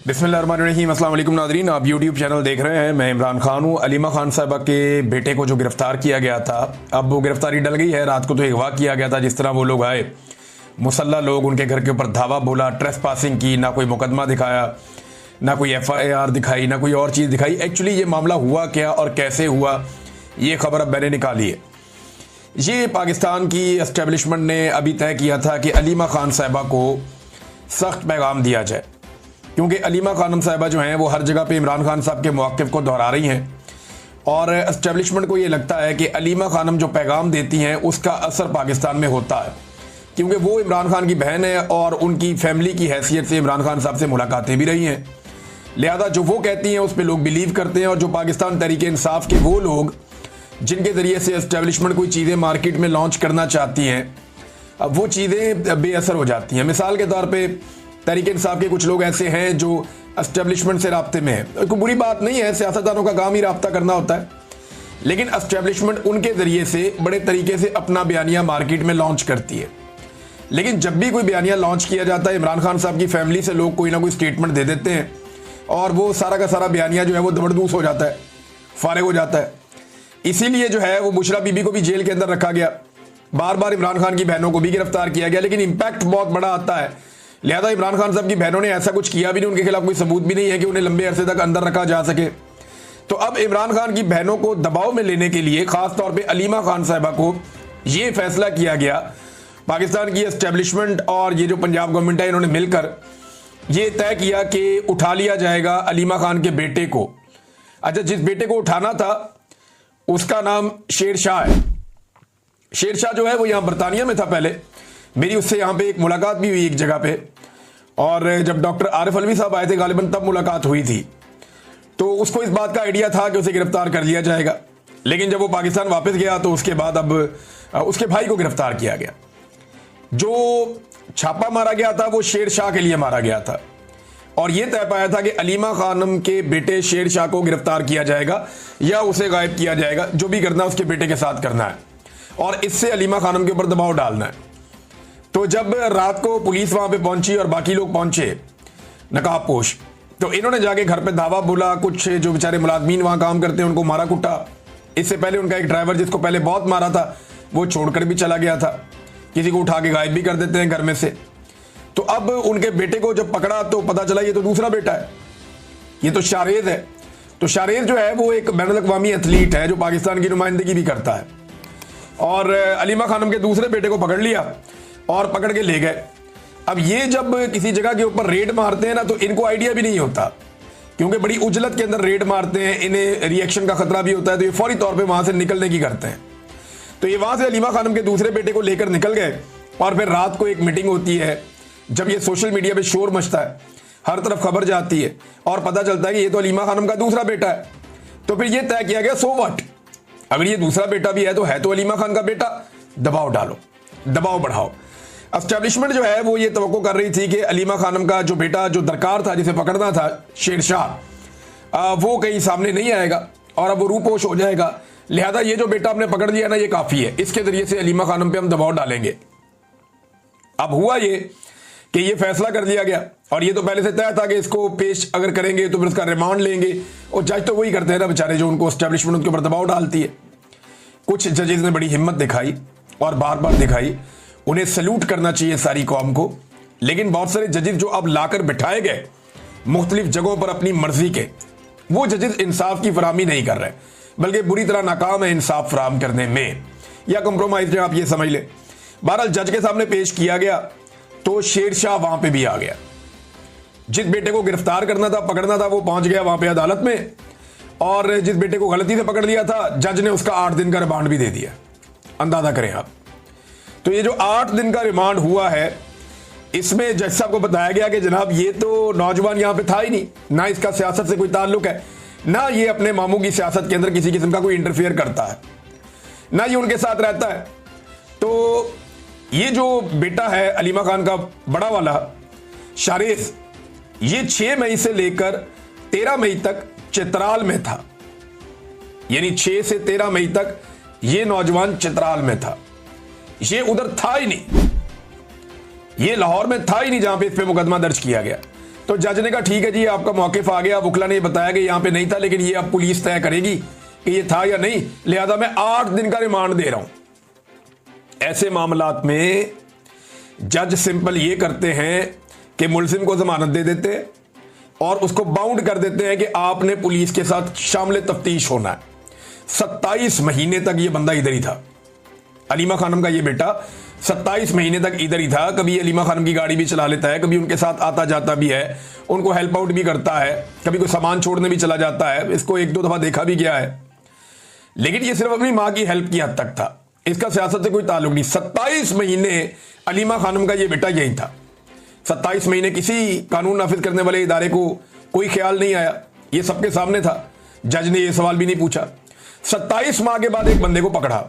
बिस्मिल्लाहिर्रहमानिर्रहीम। अस्सलाम वालेकुम नाज़रीन, आप यूट्यूब चैनल देख रहे हैं। मैं इमरान खान हूँ। अलीमा खान साहबा के बेटे को जो गिरफ्तार किया गया था, अब वो गिरफ्तारी डल गई है। रात को तो अगवा किया गया था। जिस तरह वो लोग आए, मुसल्ला लोग उनके घर के ऊपर धावा बोला, ट्रेस पासिंग की, ना कोई मुकदमा दिखाया, ना कोई FIR दिखाई, ना कोई और चीज़ दिखाई। एक्चुअली ये मामला हुआ क्या और कैसे हुआ, ये खबर अब मैंने निकाली है। ये पाकिस्तान की एस्टेब्लिशमेंट ने अभी तय किया था कि अलीमा खान साहबा को सख्त पैगाम दिया जाए, क्योंकि अलीमा खानम साहबा जो हैं वो हर जगह पे इमरान खान साहब के मौक़िफ़ को दोहरा रही हैं और एस्टेब्लिशमेंट को ये लगता है कि अलीमा खानम जो पैगाम देती हैं उसका असर पाकिस्तान में होता है, क्योंकि वो इमरान खान की बहन है और उनकी फैमिली की हैसियत से इमरान खान साहब से मुलाकातें भी रही हैं। लिहाजा जो वो कहती हैं उस पर लोग बिलीव करते हैं और जो पाकिस्तान तहरीक इंसाफ के वो लोग जिनके ज़रिए से एस्टेब्लिशमेंट कोई चीज़ें मार्केट में लॉन्च करना चाहती हैं, अब वो चीज़ें बेअसर हो जाती हैं। मिसाल के तौर पे तहरीक इंसाफ के कुछ लोग ऐसे हैं जो एस्टेब्लिशमेंट से राब्ते में हैं। कोई बुरी बात नहीं है, सियासतदानों का काम ही राब्ता करना होता है, लेकिन एस्टेब्लिशमेंट उनके ज़रिए से बड़े तरीके से अपना बयानिया मार्केट में लॉन्च करती है। लेकिन जब भी कोई बयानिया लॉन्च किया जाता है, इमरान खान साहब की फैमिली से लोग कोई ना कोई स्टेटमेंट दे देते हैं और वो सारा का सारा बयानिया जो है वो दबड़दूस हो जाता है, फारिग हो जाता है। इसीलिए जो है वो बुशरा बीबी को भी जेल के अंदर रखा गया, बार बार इमरान खान की बहनों को भी गिरफ्तार किया गया, लेकिन इम्पैक्ट बहुत बड़ा आता है। लिहाजा इमरान खान साहब की बहनों ने ऐसा कुछ किया भी नहीं, उनके खिलाफ कोई सबूत भी नहीं है कि उन्हें लंबे अरसे तक अंदर रखा जा सके। तो अब इमरान खान की बहनों को दबाव में लेने के लिए खास तौर पे अलीमा खान साहबा को ये फैसला किया गया, पाकिस्तान की एस्टेब्लिशमेंट और ये जो पंजाब गवर्नमेंट है, इन्होंने मिलकर ये तय किया कि उठा लिया जाएगा अलीमा खान के बेटे को। अच्छा, जिस बेटे को उठाना था उसका नाम शेर शाह है। शेर शाह जो है वो यहाँ बरतानिया में था पहले। मेरी उससे यहाँ पे एक मुलाकात भी हुई एक जगह पे, और जब डॉक्टर आरिफ अलवी साहब आए थे गालिबन तब मुलाकात हुई थी। तो उसको इस बात का आइडिया था कि उसे गिरफ्तार कर लिया जाएगा, लेकिन जब वो पाकिस्तान वापस गया तो उसके बाद अब उसके भाई को गिरफ्तार किया गया। जो छापा मारा गया था वो शेर शाह के लिए मारा गया था और यह तय पाया था कि अलीमा खानम के बेटे शेर शाह को गिरफ्तार किया जाएगा या उसे गायब किया जाएगा, जो भी करना उसके बेटे के साथ करना है और इससे अलीमा खानम के ऊपर दबाव डालना है। तो जब रात को पुलिस वहां पे पहुंची और बाकी लोग पहुंचे नकाबपोश, तो इन्होंने जाके घर पे धावा बोला। कुछ जो बेचारे मुलाजमीन वहां काम करते हैं उनको मारा कुटा। इससे पहले उनका एक ड्राइवर जिसको पहले बहुत मारा था वो छोड़कर भी चला गया था, किसी को उठा के गायब भी कर देते हैं घर में से। तो अब उनके बेटे को जब पकड़ा तो पता चला ये तो दूसरा बेटा है, ये तो शारेज है। तो शारेज जो है वो एक बैनुल अक़वामी एथलीट है जो पाकिस्तान की नुमाइंदगी भी करता है, और अलीमा खानम के दूसरे बेटे को पकड़ लिया और पकड़ के ले गए। अब ये जब किसी जगह के ऊपर रेड मारते हैं ना, तो इनको आइडिया भी नहीं होता, क्योंकि बड़ी उजलत के अंदर रेड मारते हैं, इन्हें रिएक्शन का खतरा भी होता है, तो ये फौरी तौर पे वहां से निकलने की करते हैं। तो ये वहां से अलीमा खानम के दूसरे बेटे को लेकर निकल गए और फिर रात को एक मीटिंग होती है। जब ये सोशल मीडिया पे शोर मचता है, हर तरफ खबर जाती है और पता चलता है कि ये तो अलीमा खानम का दूसरा बेटा है, तो फिर ये तय किया गया सो व्हाट, अगर ये दूसरा बेटा भी है तो अलीमा खान का बेटा, दबाव डालो, दबाव बढ़ाओ। एस्टेब्लिशमेंट जो है वो ये तवक्को कर रही थी कि अलीमा खानम का जो बेटा जो दरकार था, जिसे पकड़ना था शेर शाह, वो कहीं सामने नहीं आएगा और अब वो रूपोश हो जाएगा। लिहाजा ये जो बेटा हमने पकड़ लिया ना, ये काफी है, इसके जरिए से अलीमा खानम पे हम दबाव डालेंगे। अब हुआ ये कि ये फैसला कर लिया गया और ये तो पहले से तय था कि इसको पेश अगर करेंगे तो फिर उसका रिमांड लेंगे, और जज तो वही करते हैं ना बेचारे, जो उनको एस्टेब्लिशमेंट उनके ऊपर दबाव डालती है। कुछ जजेस ने बड़ी हिम्मत दिखाई और बार बार दिखाई, उन्हें सल्यूट करना चाहिए सारी कौम को। लेकिन बहुत सारे जजेस जो अब लाकर बिठाए गए मुख्तलिफ जगहों पर अपनी मर्जी के, वो जजेस इंसाफ की फराहमी नहीं कर रहे, बल्कि बुरी तरह नाकाम है इंसाफ फराहम करने में, या कंप्रोमाइज में आप ये समझ लें। बहरहाल जज के सामने पेश किया गया तो शेर शाह वहां पे भी आ गया। जिस बेटे को गिरफ्तार करना था, पकड़ना था, वो पहुंच गया वहां पे अदालत में, और जिस बेटे को गलती से पकड़ लिया था जज ने उसका 8 दिन का रिमांड भी दे दिया। अंदाजा करें आप। तो ये जो 8 दिन का रिमांड हुआ है, इसमें जज साहब को बताया गया कि जनाब ये तो नौजवान यहां पे था ही नहीं, ना इसका सियासत से कोई ताल्लुक है, ना ये अपने मामू की सियासत के अंदर किसी किस्म का कोई इंटरफेयर करता है, ना ये उनके साथ रहता है। तो ये जो बेटा है अलीमा खान का बड़ा वाला शारेज, ये 6 मई से लेकर 13 मई तक चित्राल में था, यानी 6 से 13 मई तक ये नौजवान चित्राल में था। ये उधर था ही नहीं, ये लाहौर में था ही नहीं जहां पे इस पे मुकदमा दर्ज किया गया। तो जज ने कहा ठीक है जी, आपका मौकिफ आ गया, वकला ने बताया कि यहां पे नहीं था, लेकिन ये अब पुलिस तय करेगी कि ये था या नहीं, लिहाजा मैं 8 दिन का रिमांड दे रहा हूं। ऐसे मामलात में जज सिंपल ये करते हैं कि मुलजिम को जमानत दे देते हैं और उसको बाउंड कर देते हैं कि आपने पुलिस के साथ शामिल तफ्तीश होना है। 27 महीने तक ये बंदा इधर ही था, अलीमा खानम का ये बेटा 27 महीने तक इधर ही था। कभी अलीमा खानम की गाड़ी भी चला लेता है, कभी उनके साथ आता जाता भी है, उनको हेल्प आउट भी करता है, कभी कोई सामान छोड़ने भी चला जाता है। इसको 1-2 दफा देखा भी गया है, लेकिन ये सिर्फ अपनी मां की हेल्प की हद तक था, इसका सियासत से कोई ताल्लुक नहीं। 27 महीने अलीमा खानम का ये बेटा यही था। 27 महीने किसी कानून नाफिज करने वाले इदारे को कोई ख्याल नहीं आया, ये सबके सामने था, जज ने ये सवाल भी नहीं पूछा। 27 माह के बाद एक बंदे को पकड़ा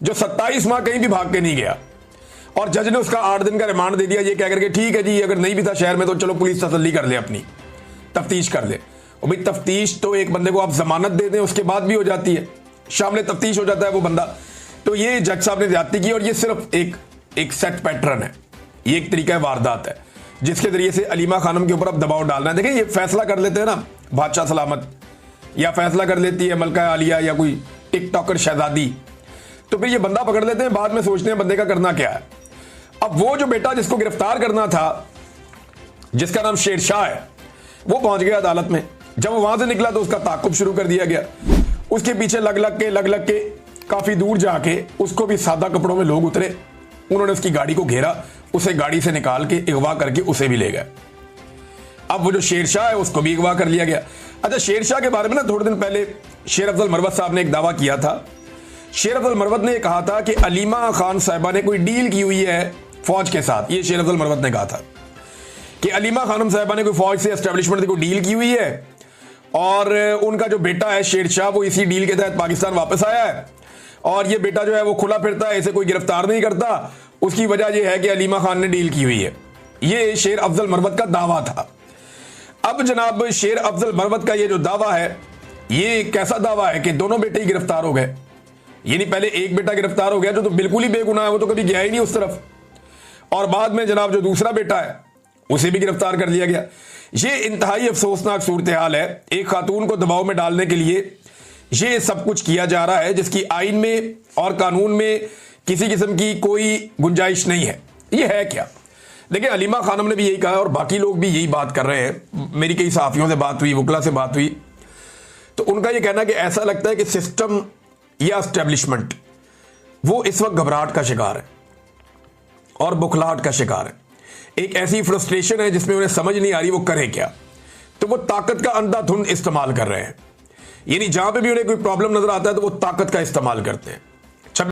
जो 27 माह कहीं भी भाग के नहीं गया, और जज ने उसका 8 दिन का रिमांड दे दिया, ये कह करके ठीक है जी, अगर नहीं भी था शहर में तो चलो पुलिस तसल्ली कर ले, अपनी तफ्तीश कर ले। और भाई तफ्तीश तो एक बंदे को आप जमानत दे दें उसके बाद भी हो जाती है, शामिल तफ्तीश हो जाता है वो बंदा। तो ये जज साहब ने ज्यादती की, और ये सिर्फ एक सेट पैटर्न है, ये एक तरीका वारदात है जिसके जरिए से अलीमा खानम के ऊपर अब दबाव डालना है। देखिए ये फैसला कर लेते हैं ना बादशाह सलामत, या फैसला कर लेती है मलका आलिया या कोई टिकटॉकर शहजादी, तो फिर ये बंदा पकड़ लेते हैं, बाद में सोचते हैं बंदे का करना क्या है। अब वो जो बेटा जिसको गिरफ्तार करना था, जिसका नाम शेरशाह है, वो पहुंच गया अदालत में। जब वो वहां से निकला तो उसका ताकुब शुरू कर दिया गया, उसके पीछे लग लग के काफी दूर जाके उसको भी सादा कपड़ों में लोग उतरे, उन्होंने उसकी गाड़ी को घेरा, उसे गाड़ी से निकाल के अगवा करके उसे भी ले गए। अब वो जो शेरशाह है उसको भी अगवा कर लिया गया। अच्छा, शेरशाह के बारे में ना थोड़े दिन पहले शेर अफजल मरवत साहब ने एक दावा किया था। शेर अफजल मरवत ने कहा था कि अलीमा खान साहिबा ने कोई डील की हुई है फौज के साथ। ये शेर अफजल मरवत ने कहा था कि अलीमा खानम साहिबा ने कोई फौज से एस्टेब्लिशमेंट से कोई डील की हुई है, और उनका जो बेटा है शेरशाह वो इसी डील के तहत पाकिस्तान वापस आया है, और ये बेटा जो है वो खुला फिरता है, इसे कोई गिरफ्तार नहीं करता। उसकी वजह यह है कि अलीमा खान ने डील की हुई है। ये शेर अफजल मरवत का दावा था। अब जनाब शेर अफजल मरवत का ये जो दावा है, ये कैसा दावा है कि दोनों बेटे ही गिरफ्तार हो गए। यानी पहले एक बेटा गिरफ्तार हो गया जो तो बिल्कुल ही बेगुनाह है, वो तो कभी गया ही नहीं उस तरफ, और बाद में जनाब जो दूसरा बेटा है उसे भी गिरफ्तार कर लिया गया। ये इंतहाई अफसोसनाक सूरत हाल है। एक खातून को दबाव में डालने के लिए ये सब कुछ किया जा रहा है जिसकी आइन में और कानून में किसी किस्म की कोई गुंजाइश नहीं है। ये है क्या? देखिए अलीमा खानम ने भी यही कहा और बाकी लोग भी यही बात कर रहे हैं। मेरी कई सहाफियों से बात हुई, वकला से बात हुई, तो उनका यह कहना कि ऐसा लगता है कि सिस्टम या एस्टेब्लिशमेंट वो इस वक्त घबराहट का शिकार है और बुखलाहट का शिकार है। एक ऐसी फ्रस्ट्रेशन है जिसमें उन्हें समझ नहीं आ रही वो करें क्या, तो वो ताकत का अंधाधुंध इस्तेमाल कर रहे हैं। यानी जहां पे भी उन्हें कोई प्रॉब्लम नजर आता है तो वो ताकत का इस्तेमाल करते हैं।